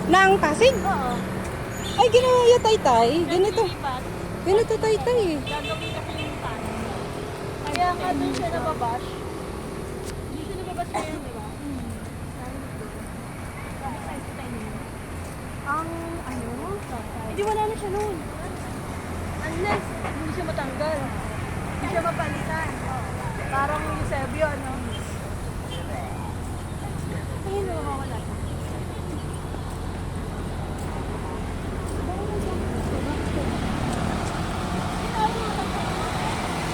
Nang Pasig? Oo. Ay, ginaya Taytay. Ganito. Lipat. Ganito Taytay eh. Gagawin kasi yung tan. Kaya nga doon siya nababash. Hindi siya nababash ngayon, di ba? Tapos size tayo niya. Ang ano? Hindi wala na siya noon. Unless hindi siya matanggal. Hindi siya mapalitan. Parang yung Eusebio, ano? Ayun, nawawala na.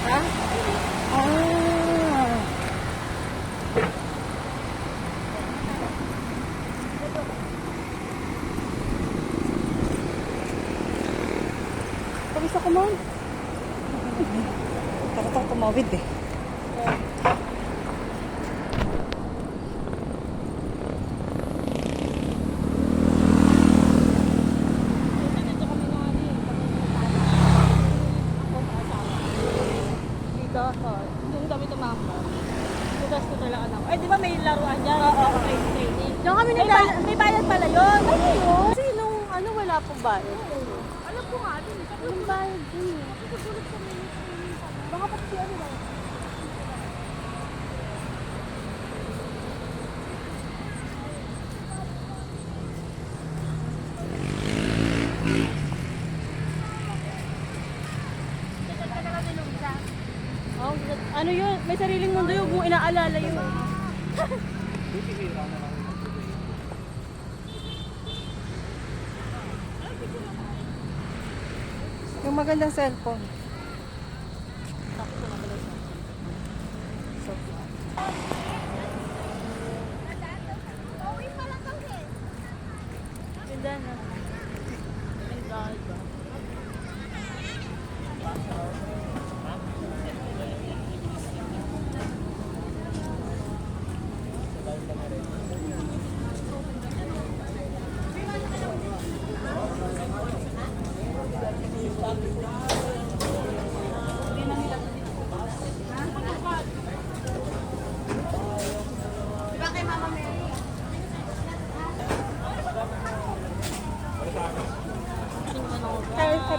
Ha? Ah. Tapos ako mo. Takot ako tumawid eh. Dito kami na ano eh. Dito, yung kami tumamba. Tugas ko talaga anak. Ay, di ba may laruan dyan? Oo. Training. Diyan kami may bayad pala yun. Ano yun? Kasi nung ano, wala pong bayad. Alam ko nga din. Yung bayad din. Baka pati ano ba? Oh, ano yun? May sariling mundo yun. Kung inaalala yun. Yung magandang cellphone. Ganda na. Ganda ba?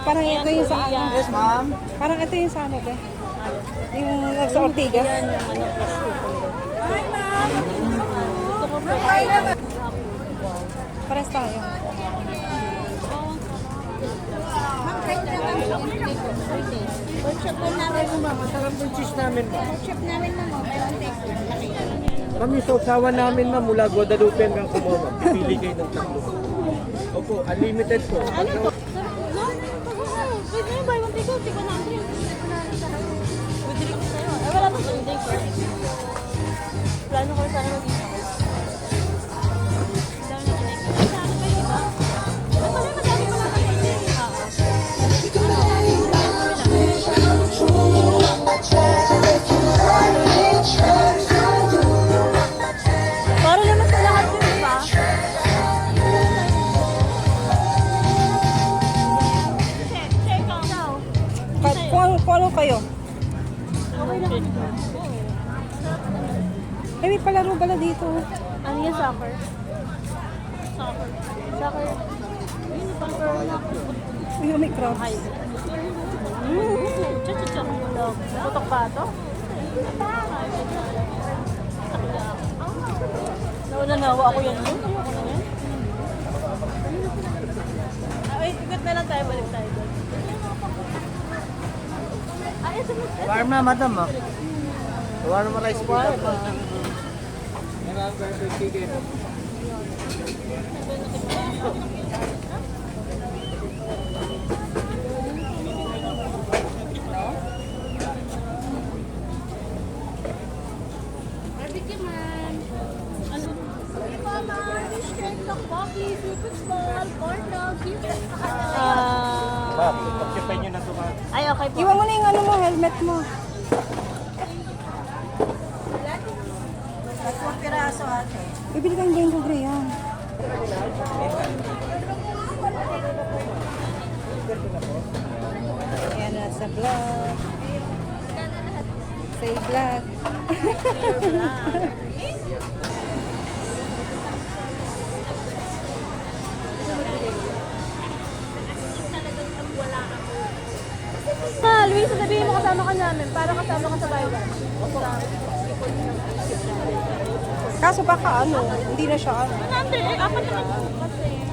Parang ito yung sa ano. Yes, ma'am. Parang ito yung sa ano ba? Yung sa Ortigas. Yan yung ano. Gusto ko po. Pares tayo. Workshop po namin. Masarap yung cheese namin, ma'am. Workshop namin na mo. Mayroon tayo sa laki. Kami sa usawa namin, ma'am, mula Guadalupe hanggang Cumuo, ma'am. Pipili kayo ng tatlo. Opo, unlimited po. Ano to? Pwede na yung buy one take out. Take 100. Pwede rin ko sa'yo. Eh, wala pa sa'yo. Take it. Plano ko sana mag-isa. Dami na take it. Sa akin kayo, diba? Ba't pala madami ko lang kayo? Para naman sa lahat yun, diba? Check out. Kung ano kayo? Okay na kami. Eh, may palaro pala dito. Ano yan, soccer? Soccer. Soccer. Yun, soccer na. Ay, may crowds. Ay. Cha-cha-cha. Tutok ba ito? Nauna-nawa ako yan. Ayoko na yan. Ay, ikot na lang tayo. Balik tayo doon. Ay, ito na. Warma, madam, ma'am. Warma rice po. Barbecue man. Ano? Hey, mama. Fish cake, coffee, seafood small, corn dog, beef. Ma'am, pag-chipay nyo na ito, ma'am. Ay, okay po. Iwan mo na yung ano mo, helmet mo. Tatlong piraso ate. Bibili kang Gengo Grey yan. Ayan na sa vlog. Say vlog. Luis, sabihin mo kasama ka namin para kasama ka sa bayan. Kaso baka ano, hindi na siya ano. Hindi, apat naman kasi.